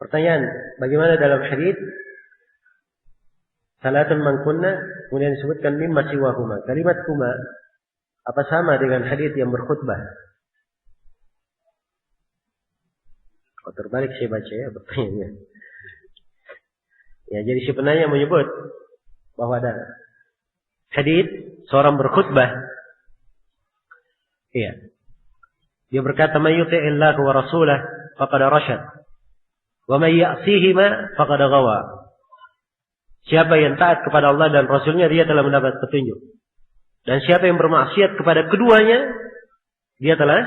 Pertanyaan, bagaimana dalam hadis salatun man kunna, kemudian disebutkan mimma siwahuma. Kalimat kuma apa sama dengan hadis yang berkhutbah? Oh, terbalik saya baca ya pertanyaannya. Ya, jadi si penanya menyebut bahwa ada hadis seorang berkhutbah. Iya. Dia berkata, "May yuti'illahu wa rasulahu faqad rasyad, wa may ya'sihima faqad ghawa." Siapa yang taat kepada Allah dan Rasulnya, dia telah mendapat petunjuk. Dan siapa yang bermaksiat kepada keduanya, dia telah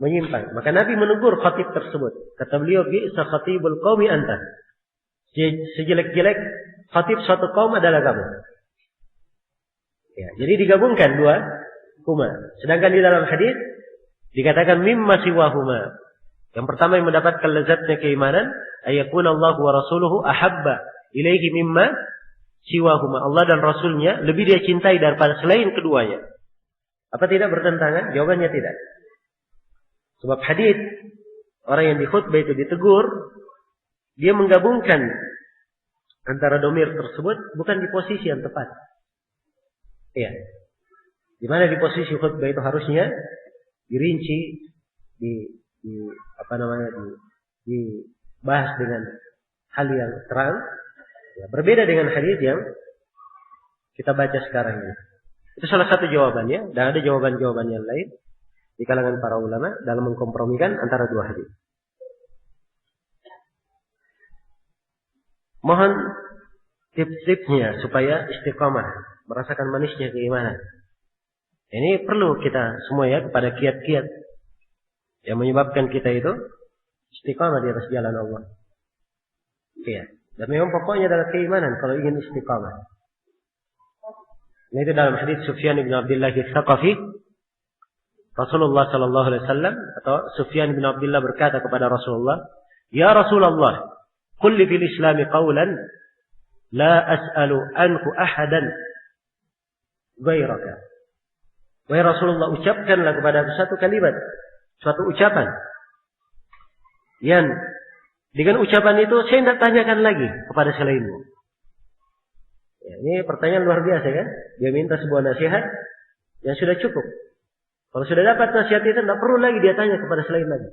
menyimpang. Maka Nabi menegur khatib tersebut. Kata beliau, "Bi'sa khatibul qaumi anta." Sejelek-jelek khatib suatu kaum adalah kamu. Ya, jadi digabungkan dua kuma. Sedangkan di dalam hadis dikatakan mimma siwahuma. Yang pertama yang mendapatkan lezatnya keimanan, ayakun Allah wa rasuluhu ahabba ilaihi mimma siwahuma. Allah dan Rasulnya lebih dia cintai daripada selain keduanya. Apa tidak bertentangan? Jawabannya tidak. Sebab hadis orang yang dikhutbah itu ditegur, dia menggabungkan antara domir tersebut bukan di posisi yang tepat. Iya. Di mana di posisi khutbah itu harusnya dirinci, dibahas dengan hal yang terang. Ya, berbeda dengan hadis yang kita baca sekarang ini. Itu salah satu jawabannya, dan ada jawaban-jawaban yang lain di kalangan para ulama dalam mengkompromikan antara dua hadis. Mohon tips-tipsnya supaya istiqamah, merasakan manisnya keimanan. Ini perlu kita semua ya kepada kiat-kiat yang menyebabkan kita itu istiqamah di atas jalan Allah. Iya. Dan memang pokoknya adalah keimanan kalau ingin istiqamah. Ini itu dalam hadis Sufyan bin Abdullah Al-Thaqafi. Rasulullah sallallahu alaihi wasallam atau Sufyan bin Abdullah berkata kepada Rasulullah, "Ya Rasulullah, qul li fil Islam qawlan la as'alu anhu ahadan ghairaka." Wahai Rasulullah, ucapkanlah kepada aku satu kalimat, suatu ucapan yang dengan ucapan itu saya tidak tanyakan lagi kepada selainmu. Ya, ini pertanyaan luar biasa kan? Dia minta sebuah nasihat yang sudah cukup. Kalau sudah dapat nasihat itu tidak perlu lagi dia tanya kepada selain lagi.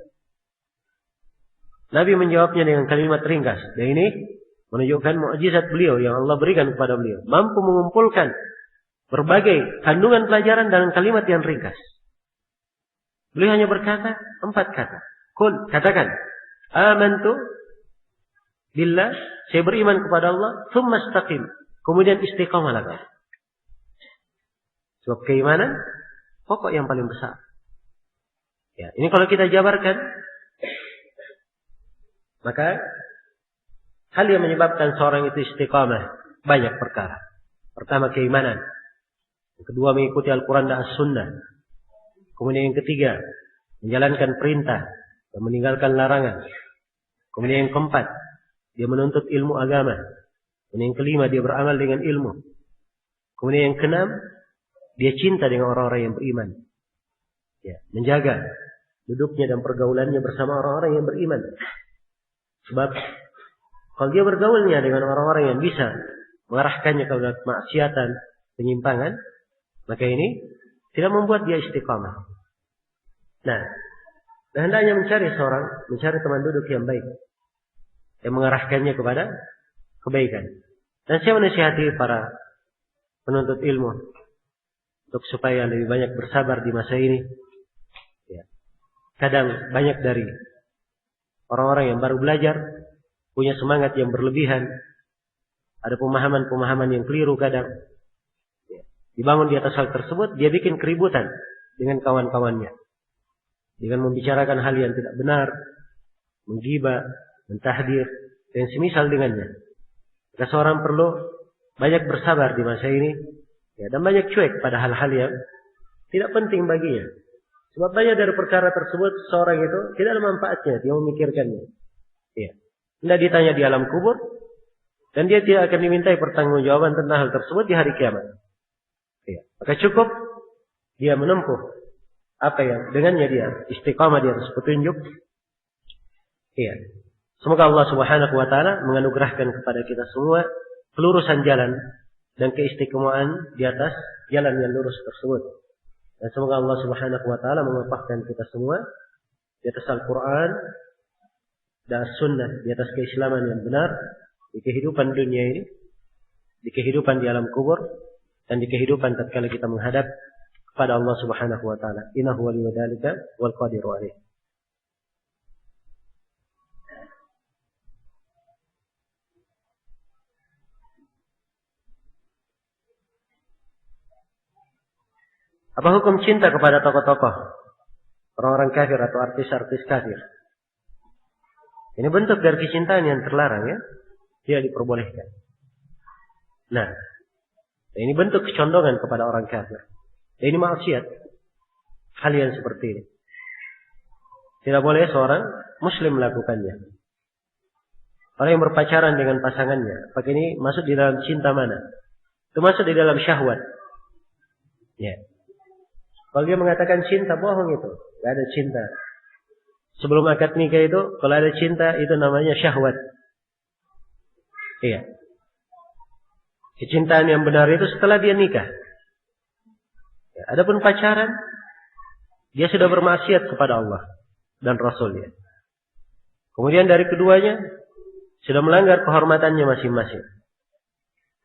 Nabi menjawabnya dengan kalimat ringkas. Dan ini menunjukkan mukjizat beliau yang Allah berikan kepada beliau, mampu mengumpulkan berbagai kandungan pelajaran dalam kalimat yang ringkas. Beliau hanya berkata 4 kata. Qul, katakan, amantu billah, saya beriman kepada Allah, tsumma istaqim, kemudian istiqamalah kamu. Sebab keimanan pokok yang paling besar. Ya, ini kalau kita jabarkan, maka hal yang menyebabkan seorang itu istiqamah banyak perkara. Pertama keimanan. Yang kedua mengikuti Al-Quran dan As-Sunnah. Kemudian yang ketiga menjalankan perintah dan meninggalkan larangan. Kemudian yang keempat dia menuntut ilmu agama. Kemudian yang kelima dia beramal dengan ilmu. Kemudian yang keenam dia cinta dengan orang-orang yang beriman. Ya, menjaga duduknya dan pergaulannya bersama orang-orang yang beriman. Sebab kalau dia bergaulnya dengan orang-orang yang bisa mengarahkannya ke maksiatan, penyimpangan, maka ini tidak membuat dia istiqamah. Nah, hendaknya mencari teman duduk yang baik, yang mengarahkannya kepada kebaikan. Dan saya menasihati para penuntut ilmu untuk supaya lebih banyak bersabar di masa ini. Ya. Kadang banyak dari orang-orang yang baru belajar punya semangat yang berlebihan, ada pemahaman-pemahaman yang keliru kadang. Dibangun di atas hal tersebut, dia bikin keributan dengan kawan-kawannya. Dengan membicarakan hal yang tidak benar, menggibah, mentahdir, dan semisal dengannya. Maka seorang perlu banyak bersabar di masa ini, ya, dan banyak cuek pada hal-hal yang tidak penting baginya. Sebab banyak dari perkara tersebut, seorang itu tidak ada manfaatnya, dia memikirkannya. Ya. Tidak ditanya di alam kubur, dan dia tidak akan dimintai pertanggungjawaban tentang hal tersebut di hari kiamat. Ya. Maka cukup dia menempuh apa yang dengannya dia istiqamah di atas petunjuk, Iya. Semoga Allah Subhanahu wa taala menganugerahkan kepada kita semua kelurusan jalan dan keistiqomahan di atas jalan yang lurus tersebut. Dan semoga Allah Subhanahu wa taala mewafaqkan kita semua di atas Al-Qur'an dan Sunnah, di atas keislaman yang benar di kehidupan dunia ini, di kehidupan di alam kubur, dan di kehidupan tatkala kita menghadap kepada Allah Subhanahu wa taala. Innahu waliyyu dzalika wal qadiru alaih. Apa hukum cinta kepada tokoh-tokoh, orang-orang kafir atau artis-artis kafir? Ini bentuk dari kecintaan yang terlarang, ya. Tidak diperbolehkan. Nah, ini bentuk kecondongan kepada orang kafir. Ini maksiat. Hal yang seperti ini tidak boleh seorang muslim melakukannya. Orang yang berpacaran dengan pasangannya, apakah ini masuk di dalam cinta mana? Itu masuk di dalam syahwat. Ya. Kalau dia mengatakan cinta, bohong itu. Tidak ada cinta. Sebelum akad nikah itu, kalau ada cinta, itu namanya syahwat. Iya. Kecintaan yang benar itu setelah dia nikah. Ya, adapun pacaran, dia sudah bermaksiat kepada Allah dan Rasulnya. Kemudian dari keduanya, sudah melanggar kehormatannya masing-masing.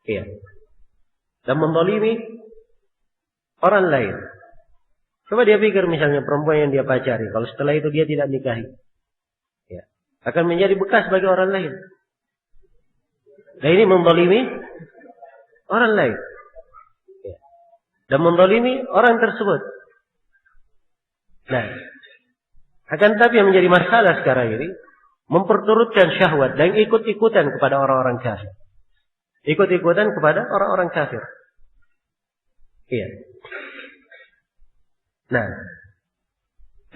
Iya. Dan menzalimi orang lain. Coba dia pikir misalnya perempuan yang dia pacari, kalau setelah itu dia tidak nikahi, ya, akan menjadi bekas bagi orang lain. Dan ini menzalimi orang lain, ya, dan menzalimi orang tersebut. Nah, akan tetapi yang menjadi masalah sekarang ini memperturutkan syahwat dan ikut-ikutan kepada orang-orang kafir, ikut-ikutan kepada orang-orang kafir. Iya. Nah,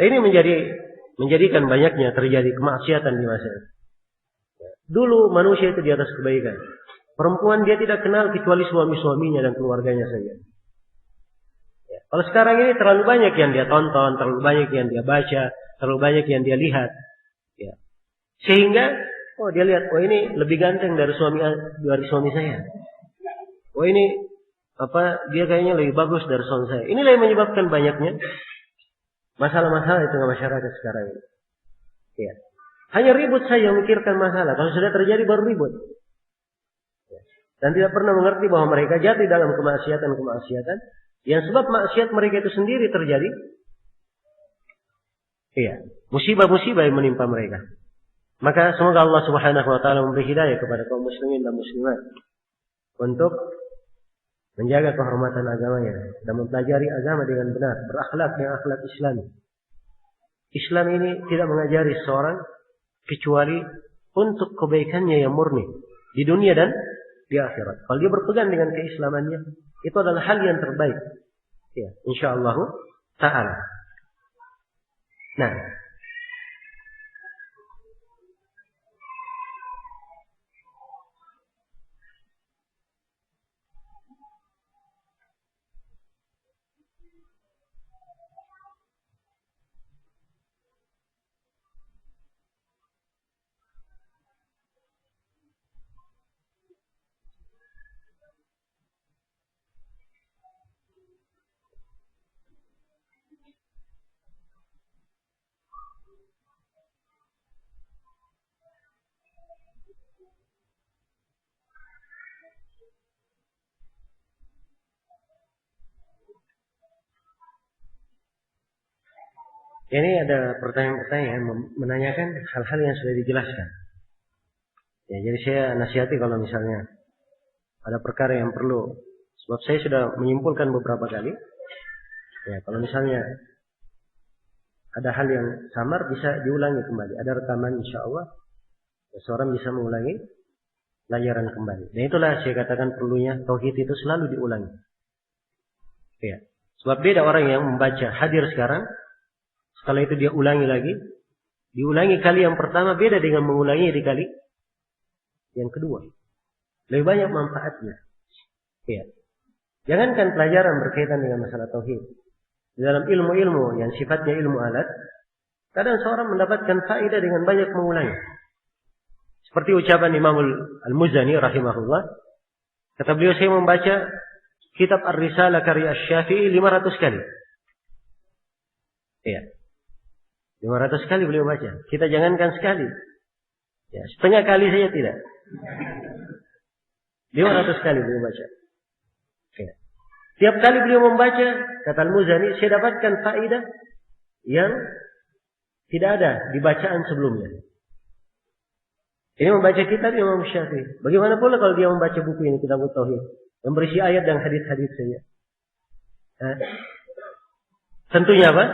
ini menjadikan banyaknya terjadi kemaksiatan di masa ini. Dulu manusia itu di atas kebaikan. Perempuan dia tidak kenal kecuali suami-suaminya dan keluarganya saja. Ya. Kalau sekarang ini terlalu banyak yang dia tonton, terlalu banyak yang dia baca, terlalu banyak yang dia lihat. Ya. Sehingga, dia lihat, ini lebih ganteng dari suami saya. Ini dia kayaknya lebih bagus dari suami saya. Inilah yang menyebabkan banyaknya masalah-masalah di tengah masyarakat sekarang ini. Ya. Hanya ribut saja memikirkan masalah. Kalau sudah terjadi baru ribut. Ya. Dan tidak pernah mengerti bahwa mereka jatuh dalam kemaksiatan-kemaksiatan yang sebab maksiat mereka itu sendiri terjadi. Iya, musibah-musibah yang menimpa mereka. Maka semoga Allah Subhanahu wa taala memberi hidayah kepada kaum muslimin dan muslimat untuk menjaga kehormatan agamanya dan mempelajari agama dengan benar, berakhlak dengan akhlak Islami. Islam ini tidak mengajari seorang kecuali untuk kebaikannya yang murni di dunia dan di akhirat. Kalau dia berpegang dengan keislamannya, itu adalah hal yang terbaik. Ya, insyaallah taala. Nah, ini ada pertanyaan-pertanyaan menanyakan hal-hal yang sudah dijelaskan. Ya, jadi saya nasihati kalau misalnya ada perkara yang perlu, sebab saya sudah menyimpulkan beberapa kali. Ya, kalau misalnya ada hal yang samar bisa diulangi kembali. Ada rekaman insyaallah. Ya, seorang bisa mengulangi pelajaran kembali. Dan itulah saya katakan perlunya tauhid itu selalu diulangi. Ya, sebab beda orang yang membaca hadir sekarang. Setelah itu dia ulangi lagi. Diulangi kali yang pertama beda dengan mengulangi di kali yang kedua. Lebih banyak manfaatnya. Ya. Jangankan pelajaran berkaitan dengan masalah tauhid. Di dalam ilmu-ilmu yang sifatnya ilmu alat. Kadang seorang mendapatkan faedah dengan banyak mengulangi. Seperti ucapan Imam Al-Muzani rahimahullah. Kata beliau, saya membaca kitab Ar-Risalah karya Asy-Syafi'i 500 kali. Iya. 500 kali beliau baca. Kita jangankan sekali. Ya, setengah kali saja tidak. 500 kali beliau baca. Ya. Tiap kali beliau membaca, kata Al-Muzani, saya dapatkan faedah yang tidak ada di bacaan sebelumnya. Ini membaca kitab Imam Syafi'i. Bagaimana pula kalau dia membaca buku ini, Kitab Tauhid, yang berisi ayat dan hadis-hadis saja. Tentunya apa?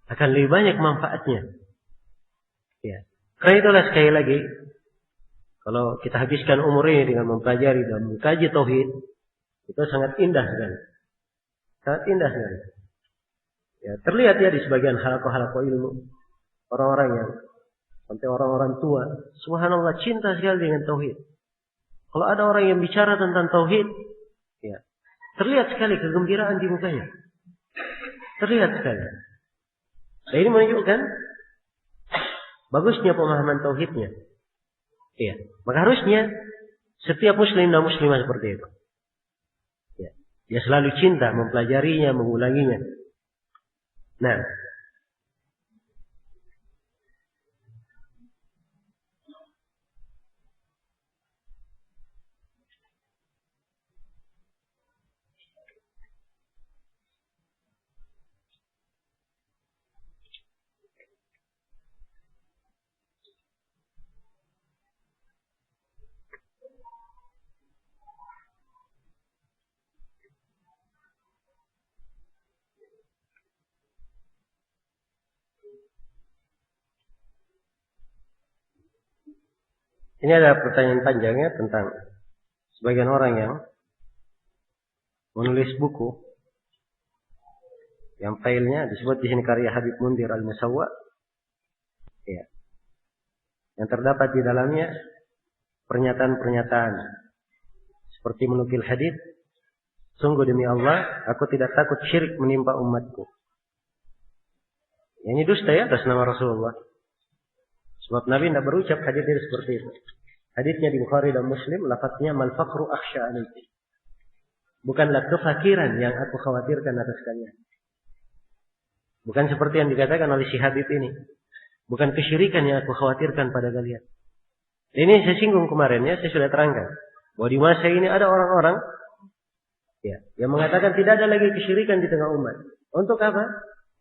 Akan lebih banyak manfaatnya. Ya. Karena itulah sekali lagi, kalau kita habiskan umur ini dengan mempelajari dan mengkaji tauhid, itu sangat indah sekali. Sangat indah sekali. Ya, terlihat ya di sebagian halaqah-halaqah ilmu, orang-orang yang sampai orang-orang tua, subhanallah, cinta sekali dengan tauhid. Kalau ada orang yang bicara tentang tauhid, ya, terlihat sekali kegembiraan di mukanya. Terlihat sekali. Nah, ini menunjukkan bagusnya pemahaman tauhidnya. Iya, maka harusnya setiap muslim dan muslimah seperti itu. Ya, dia selalu cinta mempelajarinya, mengulanginya. Nah, ini ada pertanyaan panjangnya tentang sebagian orang yang menulis buku yang filenya disebut di sini karya Habib Mundir Al-Musawwa. Ya. Yang terdapat di dalamnya pernyataan-pernyataan seperti menukil hadis, sungguh demi Allah, aku tidak takut syirik menimpa umatku. Ini dusta ya atas nama Rasulullah. Sebab Nabi tidak berucap hadis seperti itu. Hadisnya di Bukhari dan Muslim, lafadznya mal faqru akhsha alaikum. Bukanlah kefakiran yang aku khawatirkan atas kalian. Bukan seperti yang dikatakan oleh si Habib ini. Bukan kesyirikan yang aku khawatirkan pada kalian. Ini saya singgung kemarin ya, saya sudah terangkan bahwa di masa ini ada orang-orang ya, yang mengatakan tidak ada lagi kesyirikan di tengah umat. Untuk apa?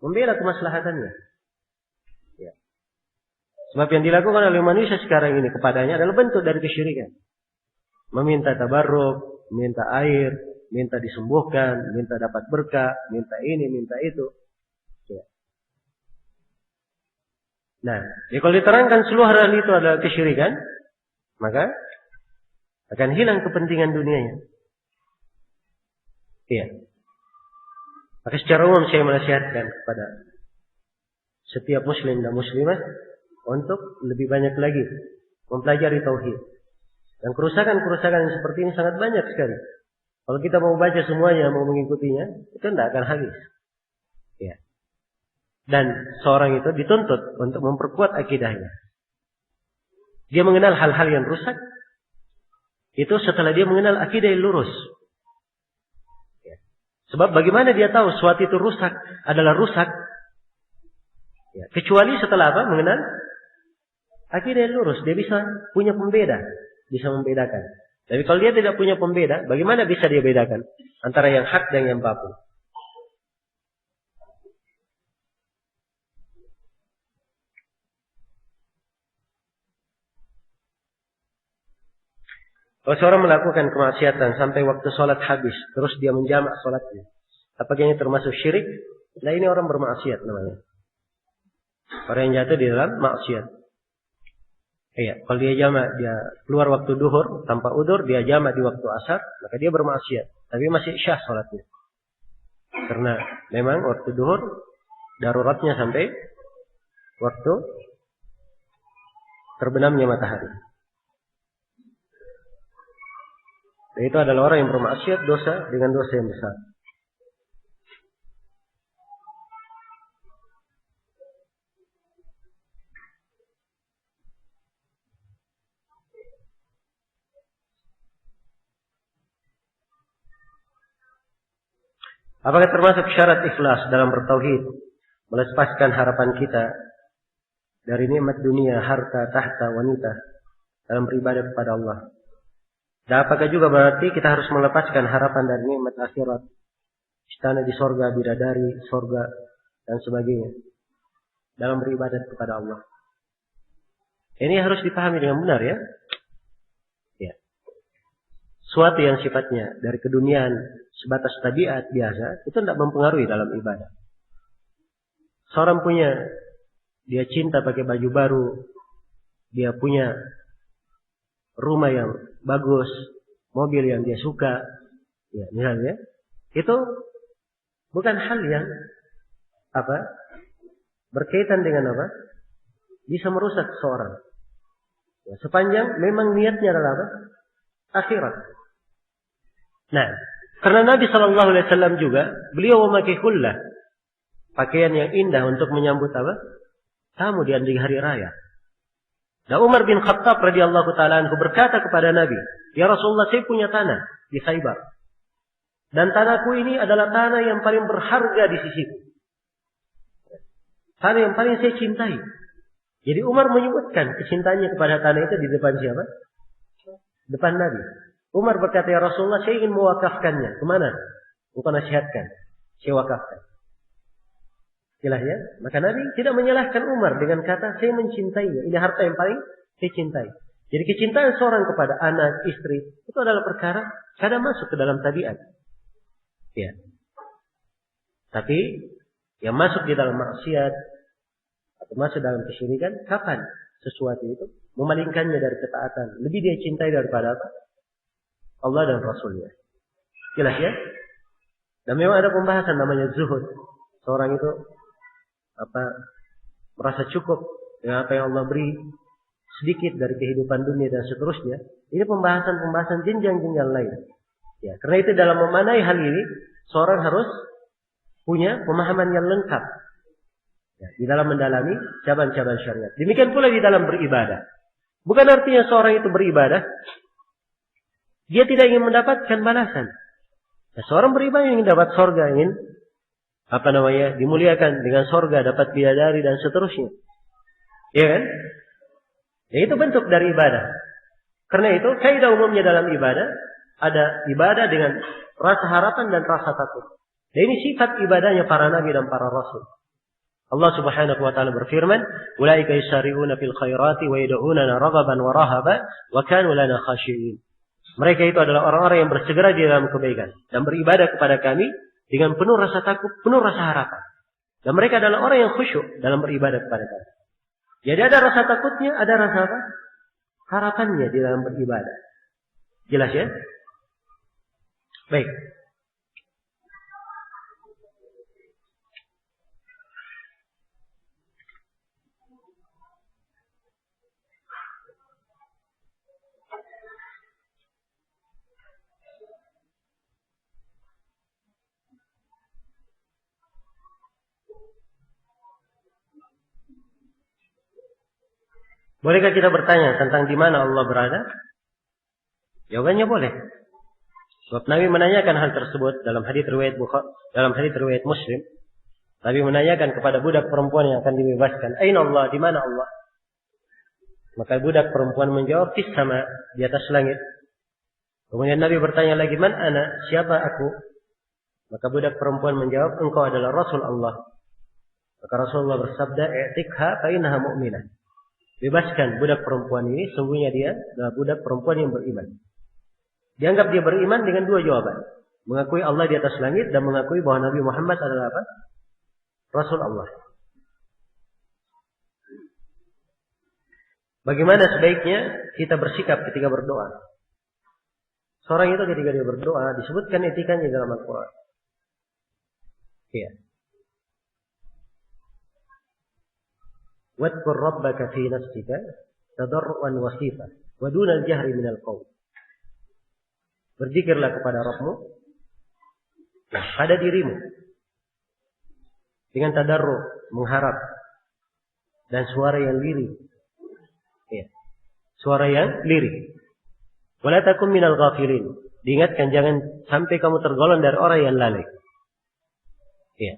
Membela kemaslahatannya. Ya. Sebab yang dilakukan oleh manusia sekarang ini kepadanya adalah bentuk dari kesyirikan. Meminta tabarruk, minta air, minta disembuhkan, minta dapat berkah, minta ini, minta itu. Ya. Nah, jadi kalau diterangkan seluruh hal itu adalah kesyirikan, maka akan hilang kepentingan dunianya. Iya. Maka secara umum saya menasihatkan kepada setiap muslim dan muslimah untuk lebih banyak lagi mempelajari tauhid. Dan kerusakan-kerusakan yang seperti ini sangat banyak sekali. Kalau kita mau baca semuanya, mau mengikutinya, itu tidak akan habis. Ya. Dan seorang itu dituntut untuk memperkuat akidahnya. Dia mengenal hal-hal yang rusak, itu setelah dia mengenal akidah yang lurus. Ya. Sebab bagaimana dia tahu sesuatu itu rusak adalah rusak? Ya. Kecuali setelah apa? Mengenal akidah yang lurus, dia bisa punya pembeda, bisa membedakan. Tapi kalau dia tidak punya pembeda, bagaimana bisa dia bedakan antara yang hak dan yang batil? Kalau seorang melakukan kemaksiatan sampai waktu sholat habis, terus dia menjamak sholatnya, apakah ini termasuk syirik? Nah, ini orang bermaksiat namanya. Orang yang jatuh di dalam maksiat. Iya, kalau dia jamak, dia keluar waktu duhur tanpa udur, dia jamak di waktu asar, maka dia bermaksiat. Tapi masih syah sholatnya. Karena memang waktu duhur daruratnya sampai waktu terbenamnya matahari. Dan itu adalah orang yang bermaksiat dosa dengan dosa yang besar. Apakah termasuk syarat ikhlas dalam bertauhid? Melepaskan harapan kita dari nikmat dunia, harta, tahta, wanita dalam beribadah kepada Allah. Dan apakah juga berarti kita harus melepaskan harapan dari nikmat akhirat, istana di sorga, bidadari, sorga, dan sebagainya dalam beribadah kepada Allah? Ini harus dipahami dengan benar ya. Ya. Suatu yang sifatnya dari keduniaan sebatas tabiat biasa itu tidak mempengaruhi dalam ibadah. Seorang dia cinta pakai baju baru, dia punya rumah yang bagus, mobil yang dia suka, ya misalnya, itu bukan hal yang berkaitan dengan bisa merusak seorang. Ya, sepanjang memang niatnya adalah akhirat. Nah, karena Nabi Shallallahu Alaihi Wasallam juga beliau memakai hullah, pakaian yang indah untuk menyambut tamu di hari raya. Dan Umar bin Khattab radhiyallahu taala anhu berkata kepada Nabi, "Ya Rasulullah, saya punya tanah di Khaybar. Dan tanahku ini adalah tanah yang paling berharga di sisiku. Tanah yang paling saya cintai." Jadi Umar menyebutkan kecintaannya kepada tanah itu di depan siapa? Depan Nabi. Umar berkata, "Ya Rasulullah, saya ingin mewakafkannya." Kemana? Bukan nasihatkan. Saya wakafkan. Jelas ya? Maka Nabi tidak menyalahkan Umar dengan kata, "Saya mencintainya. Ini harta yang paling saya cintai." Jadi kecintaan seorang kepada anak, istri, itu adalah perkara kadang masuk ke dalam tabiat. Ya. Tapi yang masuk di dalam maksiat atau masuk dalam kesyirikan, kapan sesuatu itu memalingkannya dari ketaatan? Lebih dia cintai daripada Allah dan Rasulnya. Jelas ya? Dan memang ada pembahasan namanya zuhud. Seorang itu merasa cukup dengan apa yang Allah beri, sedikit dari kehidupan dunia dan seterusnya. Ini pembahasan jenjang-jenjang lain. Ya, karena itu dalam memanai hal ini, seorang harus punya pemahaman yang lengkap. Ya, di dalam mendalami cabang-cabang syariat. Demikian pula di dalam beribadah. Bukan artinya seorang itu beribadah, dia tidak ingin mendapatkan balasan. Ya, seorang beribadah ingin dapat surga, ingin dimuliakan dengan surga, dapat bidadari dan seterusnya. Ya kan? Ya, itu bentuk dari ibadah. Karena itu kaidah umumnya dalam ibadah ada ibadah dengan rasa harapan dan rasa takut. Dan ini sifat ibadahnya para nabi dan para rasul. Allah Subhanahu wa taala berfirman, "Ulaika yusari'una fil khairati wa yad'unana raghaban wa rahaban wa kanu lana khashi'in." Mereka itu adalah orang-orang yang bersegera di dalam kebaikan dan beribadah kepada kami dengan penuh rasa takut, penuh rasa harapan. Dan mereka adalah orang yang khusyuk dalam beribadah kepada kami. Jadi ada rasa takutnya, ada rasa harapannya di dalam beribadah. Jelas ya? Baik. Bolehkah kita bertanya tentang di mana Allah berada? Jawabannya boleh. Sebab Nabi menanyakan hal tersebut dalam hadis riwayat Bukhari, dalam hadis riwayat Muslim. Nabi menanyakan kepada budak perempuan yang akan dibebaskan, "Aina Allah? Di mana Allah?" Maka budak perempuan menjawab, "Fis sama," di atas langit. Kemudian Nabi bertanya lagi, "Man ana? Siapa aku?" Maka budak perempuan menjawab, "Engkau adalah Rasul Allah." Maka Rasulullah bersabda, "I'tiqha fa innaha mu'minah." Bebaskan budak perempuan ini, sungguhnya dia adalah budak perempuan yang beriman. Dianggap dia beriman dengan dua jawaban. Mengakui Allah di atas langit dan mengakui bahwa Nabi Muhammad adalah Rasul Allah. Bagaimana sebaiknya kita bersikap ketika berdoa? Seorang itu ketika dia berdoa disebutkan etikanya dalam Al-Quran. Iya. Wadkur rabbaka fi nafsika tadarruan wa khifah wa duna al-jahri minal qaul. Berzikirlah kepada Rabbmu pada dirimu dengan tadarru, mengharap dan suara yang lirih. Ya. Suara yang lirih. Wala takum minal ghafilin. Diingatkan jangan sampai kamu tergolong dari orang yang lalai. Ya.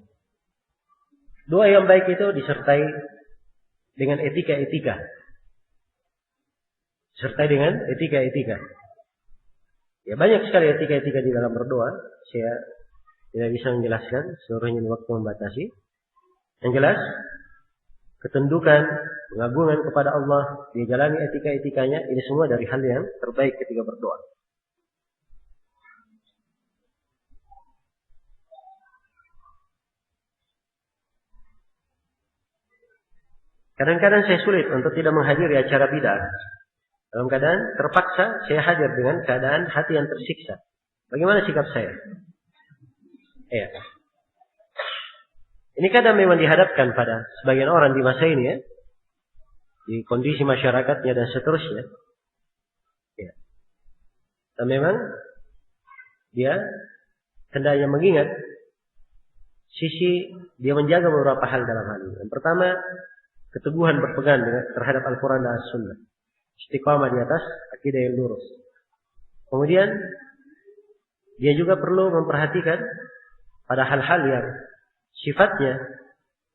Doa yang baik itu disertai dengan etika-etika. Disertai dengan etika-etika. Ya, banyak sekali etika-etika di dalam berdoa. Saya tidak bisa menjelaskan, seluruhnya waktu membatasi. Yang jelas, ketundukan, pengagungan kepada Allah, dia jalani etika-etikanya, ini semua dari hal yang terbaik ketika berdoa. Kadang-kadang saya sulit untuk tidak menghadiri acara bidah. Dalam keadaan terpaksa saya hadir dengan keadaan hati yang tersiksa. Bagaimana sikap saya? Ya. Ini kadang memang dihadapkan pada sebagian orang di masa ini ya. Di kondisi masyarakatnya dan seterusnya. Ya. Dan memang dia hendaknya mengingat sisi dia menjaga beberapa hal dalam hal ini. Yang pertama, keteguhan berpegang terhadap Al-Quran dan As-Sunnah. Istiqamah di atas akidah yang lurus. Kemudian dia juga perlu memperhatikan pada hal-hal yang sifatnya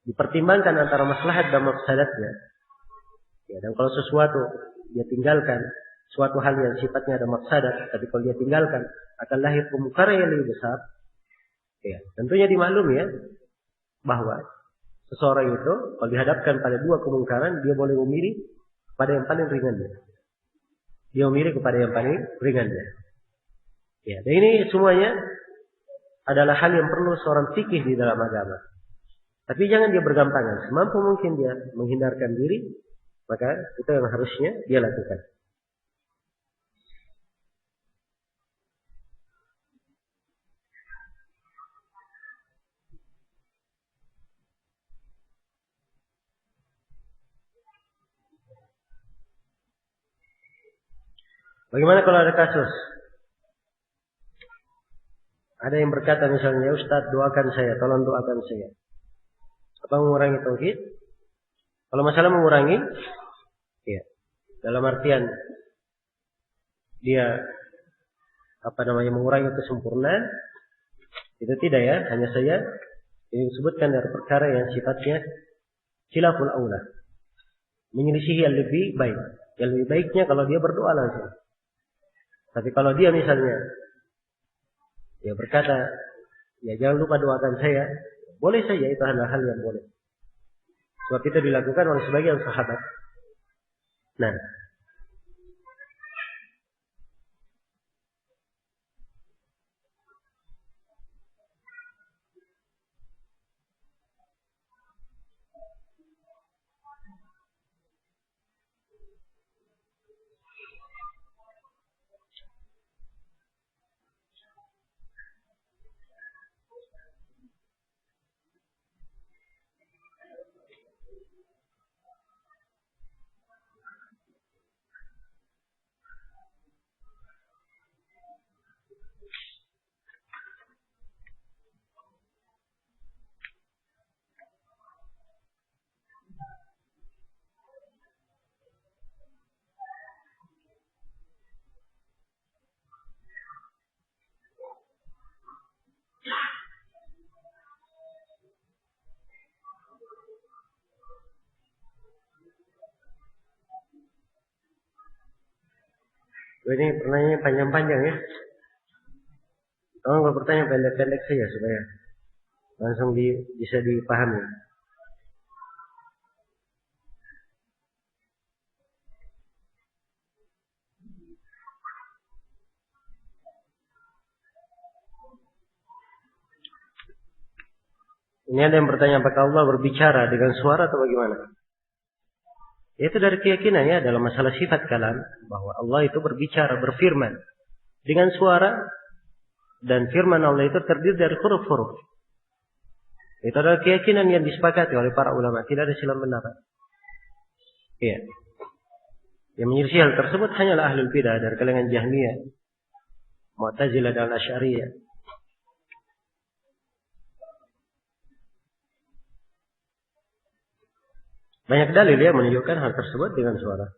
dipertimbangkan antara maslahat dan mafsadatnya. Ya, dan kalau sesuatu dia tinggalkan, suatu hal yang sifatnya ada mafsadat, tapi kalau dia tinggalkan akan lahir kemungkaran yang lebih besar. Ya, tentunya dimaklumi ya bahwa seseorang itu kalau dihadapkan pada dua kemungkaran, dia boleh memilih pada yang paling ringannya. Dia memilih kepada yang paling ringannya. Ya, dan ini semuanya adalah hal yang perlu seorang fikih di dalam agama. Tapi jangan dia bergampangan. Semampu mungkin dia menghindarkan diri, maka itu yang harusnya dia lakukan. Bagaimana kalau ada kasus? Ada yang berkata misalnya, Ustaz doakan saya, tolong doakan saya. Apa mengurangi tauhid? Kalau masalah mengurangi, ya, dalam artian dia mengurangi kesempurnaan, itu tidak ya, hanya saja ini disebutkan dari perkara yang sifatnya khilaful aula, menyelisihi yang lebih baik. Yang lebih baiknya kalau dia berdoa langsung. Tapi kalau dia misalnya dia berkata, ya jangan lupa doakan saya, boleh saja, itu adalah hal yang boleh. Sebab itu dilakukan oleh sebagian sahabat. Nah, ini pertanyaannya panjang-panjang ya. Tolong bertanya pendek-pendek saja supaya langsung bisa dipahami. Ini ada yang bertanya, apakah Allah berbicara dengan suara atau bagaimana? Itu dari keyakinan ya dalam masalah sifat kalam, bahwa Allah itu berbicara, berfirman dengan suara, dan firman Allah itu terdiri dari huruf-huruf. Itu adalah keyakinan yang disepakati oleh para ulama, tidak ada silang pendapat. Iya. Yang menyelisih hal tersebut hanyalah ahlul bidah dari kalangan Jahmiyah, Mu'tazilah dan Asy'ariyah. Banyak dalil yang menunjukkan hal tersebut dengan suara.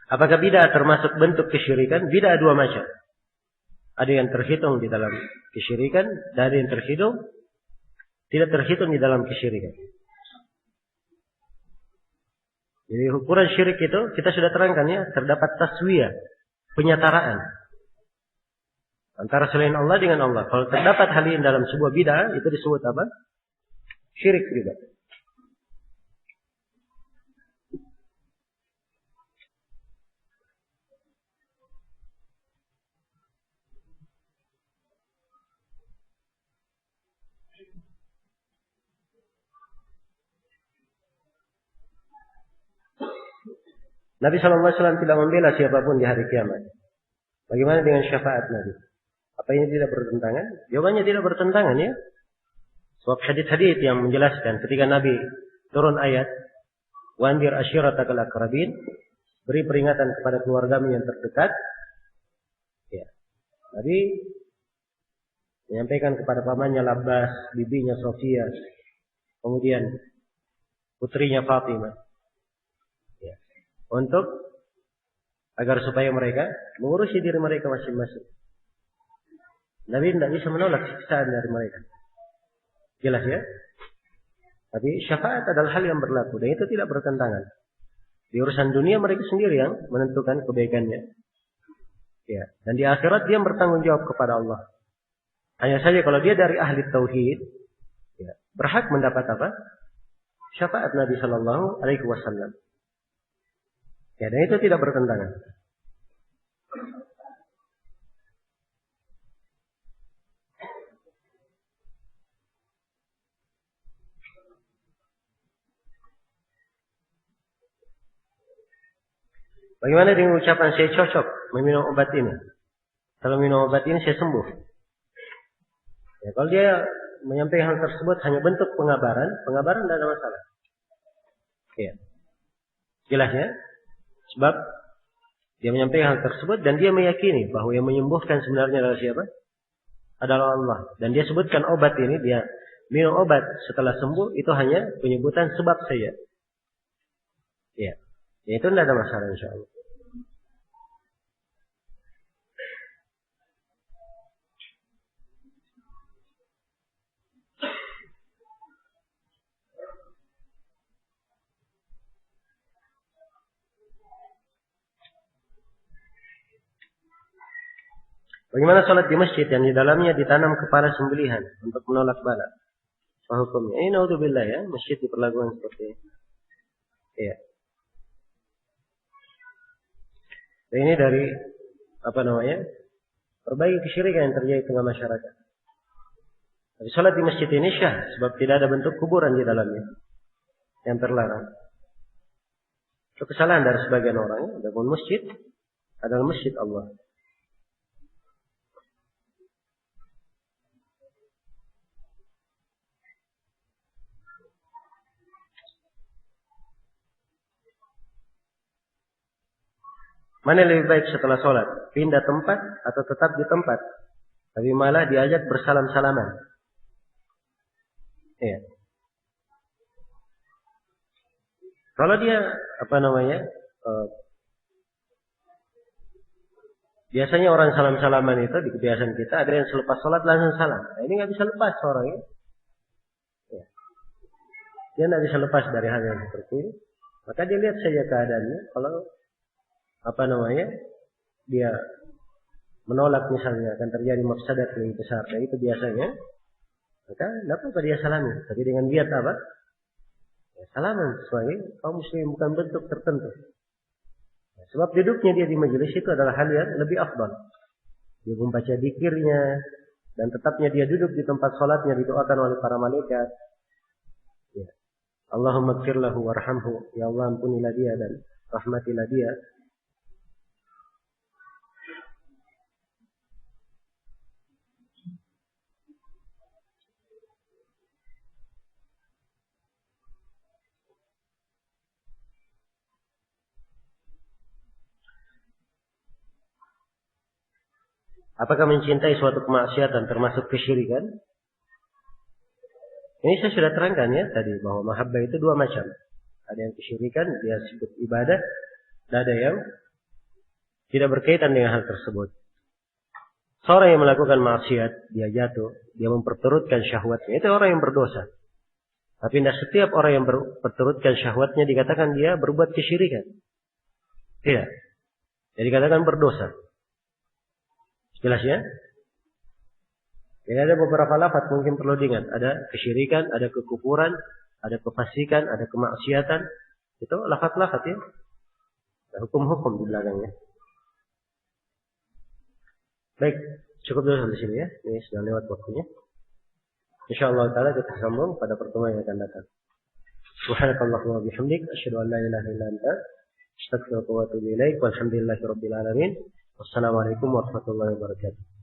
Apakah bid'ah termasuk bentuk kesyirikan? Bid'ah dua macam. Ada yang terhitung di dalam kesyirikan, dan ada yang tidak terhitung di dalam kesyirikan. Jadi ukuran syirik itu kita sudah terangkan ya, terdapat taswiyah, penyetaraan antara selain Allah dengan Allah. Kalau terdapat hal ini dalam sebuah bid'ah, itu disebut apa? Syirik juga. Nabi SAW tidak membela siapapun di hari kiamat. Bagaimana dengan syafaat Nabi? Apa ini tidak bertentangan? Jawabannya tidak bertentangan ya. Sebab hadits-hadits yang menjelaskan ketika Nabi turun ayat wandir ashiratakal aqrabin, beri peringatan kepada keluargamu yang terdekat. Ya. Nabi menyampaikan kepada pamannya Labbas, bibinya Sofia, kemudian putrinya Fatimah. Ya. Untuk agar supaya mereka mengurusi diri mereka masing-masing. Nabi tidak bisa menolak siksaan dari mereka. Jelas ya? Tapi syafaat adalah hal yang berlaku dan itu tidak bertentangan. Di urusan dunia mereka sendiri yang menentukan kebaikannya. Ya, dan di akhirat dia bertanggung jawab kepada Allah. Hanya saja kalau dia dari ahli tauhid, ya, berhak mendapat apa? Syafaat Nabi Shallallahu Alaihi Wasallam. Ya, dan itu tidak bertentangan. Bagaimana dengan ucapan saya cocok meminum obat ini? Kalau minum obat ini saya sembuh. Ya, kalau dia menyampaikan hal tersebut hanya bentuk pengabaran tidak ada masalah. Ya. Jelas ya? Sebab dia menyampaikan hal tersebut dan dia meyakini bahwa yang menyembuhkan sebenarnya adalah siapa? Adalah Allah. Dan dia sebutkan obat ini, dia minum obat setelah sembuh itu hanya penyebutan sebab saja. Ya. Ya, itu tidak ada masalah insyaallah. Bagaimana sholat di masjid yang di dalamnya ditanam kepala sembelihan untuk menolak bala? Apa hukumnya? Ini naudzubillah ya, masjid diperlakukan seperti ini. Ya. Dan ini dari perbaiki kesyirikan yang terjadi di tengah masyarakat. Tapi sholat di masjid ini syah, sebab tidak ada bentuk kuburan di dalamnya yang terlarang. Itu kesalahan dari sebagian orang. Adapun masjid adalah masjid Allah. Mana lebih baik setelah sholat? Pindah tempat atau tetap di tempat? Tapi malah diajak bersalam-salaman. Ya. Kalau dia biasanya orang salam-salaman itu di kebiasaan kita ada yang selepas sholat langsung salam. Nah, ini nggak bisa lepas orang ini. Ya. Dia nggak bisa lepas dari hal yang seperti ini. Maka dia lihat saja keadaannya. Kalau dia menolak misalnya akan terjadi mafsadat lebih besar dari itu biasanya, maka tidak apa dia salami, tapi dengan niat apa? Ya, salaman sebagai kaum muslim bukan bentuk tertentu. Ya, sebab duduknya dia di majelis itu adalah hal yang lebih afdal. Dia membaca dzikirnya dan tetapnya dia duduk di tempat salatnya didoakan oleh para malaikat. Ya. Allahumma ighfir lahu warhamhu, ya Allah ampunilah dia dan rahmatilah dia. Apakah mencintai suatu kemaksiatan termasuk kesyirikan? Ini saya sudah terangkan ya tadi bahwa mahabbah itu dua macam. Ada yang kesyirikan, dia sebut ibadah, dan ada yang tidak berkaitan dengan hal tersebut. Seorang yang melakukan maksiat, dia jatuh, dia memperturutkan syahwatnya, itu orang yang berdosa. Tapi tidak setiap orang yang berturutkan syahwatnya dikatakan dia berbuat kesyirikan. Tidak. Jadi dikatakan berdosa. Jelas ya? Jadi ada beberapa lafaz mungkin perlu diingat. Ada kesyirikan, ada kekufuran, ada kefasikan, ada kemaksiatan. Itu lafaz-lafaz ya. Ada hukum-hukum di belakangnya. Baik, cukup dulu sampai sini ya. Ini sudah lewat waktunya. Insyaallah taala kita sambung pada pertemuan yang akan datang. Subhanakallahumma wa bihamdik asyhadu an la ilaha illa anta astaghfiruka wa atubu ilaik. Walhamdulillahirabbil alamin. Wassalamualaikum warahmatullahi wabarakatuh.